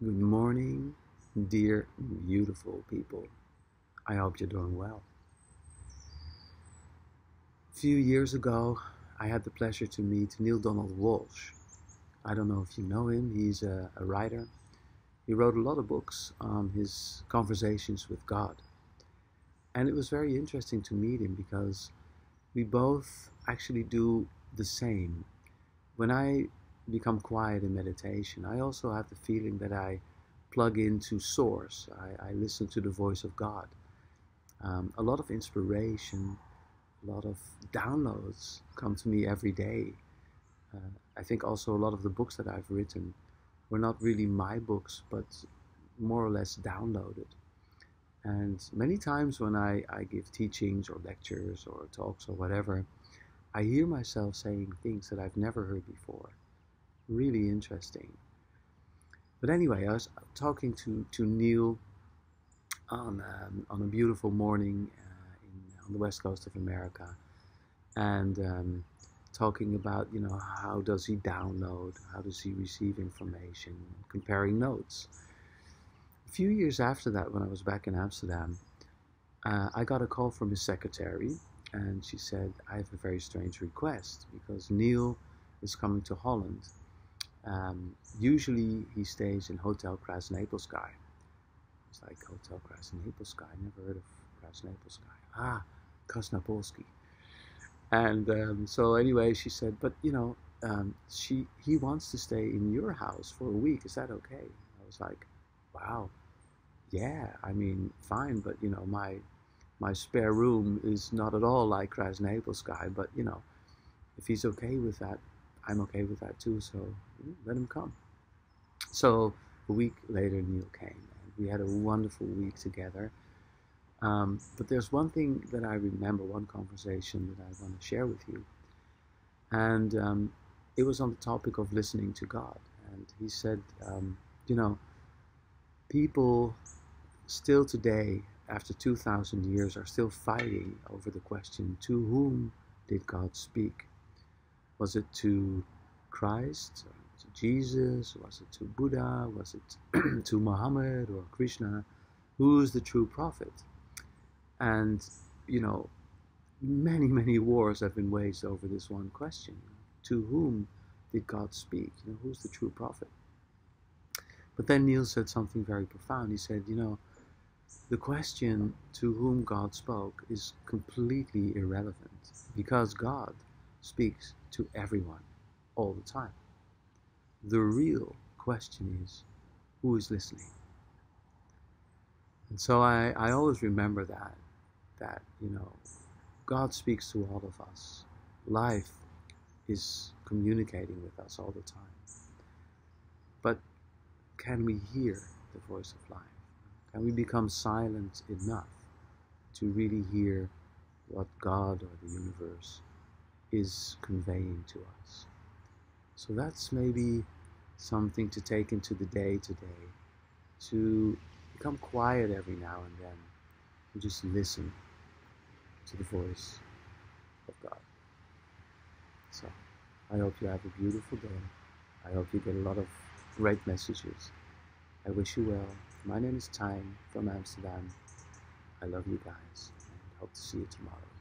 Good morning, dear beautiful people. I hope you're doing well. A few years ago, I had the pleasure to meet Neil Donald Walsh. I don't know if you know him, he's a writer. He wrote a lot of books on his conversations with God. And it was very interesting to meet him because we both actually do the same. When I become quiet in meditation, I also have the feeling that I plug into Source. I listen to the voice of God. A lot of inspiration, a lot of downloads come to me every day. I think also a lot of the books that I've written were not really my books, but more or less downloaded. And many times when I give teachings or lectures or talks or whatever, I hear myself saying things that I've never heard before. Really interesting. But anyway, I was talking to Neil on a beautiful morning on the west coast of America, and talking about how does he download, how does he receive information, comparing notes. A few years after that, when I was back in Amsterdam, I got a call from his secretary, and she said, I have a very strange request because Neil is coming to Holland. Usually he stays in Hotel Krasnapolsky. It's like Hotel Krasnapolsky. I never heard of Krasnapolsky. Krasnapolsky. And so anyway, she said, but he wants to stay in your house for a week. Is that okay? I was like, wow, yeah. I mean, fine, but my spare room is not at all like Krasnapolsky. But if he's okay with that, I'm okay with that too. So let him come. So a week later, Neil came, and we had a wonderful week together. But there's one thing that I remember, one conversation that I want to share with you. And it was on the topic of listening to God. And he said, you know, people still today, after 2,000 years, are still fighting over the question, to whom did God speak? Was it to Christ, or to Jesus? Was it to Buddha? Was it to Muhammad or Krishna? Who is the true prophet? And, many, many wars have been waged over this one question. To whom did God speak? Who's the true prophet? But then Neil said something very profound. He said, the question to whom God spoke is completely irrelevant because God speaks to everyone all the time. The real question is, who is listening? And so I always remember that God speaks to all of us. Life is communicating with us all the time. But can we hear the voice of life? Can we become silent enough to really hear what God or the universe is conveying to us? So that's maybe something to take into the day today, to become quiet every now and then and just listen to the voice of God. So I hope you have a beautiful day. I hope you get a lot of great messages. I wish you well. My name is Time from Amsterdam. I love you guys and hope to see you tomorrow.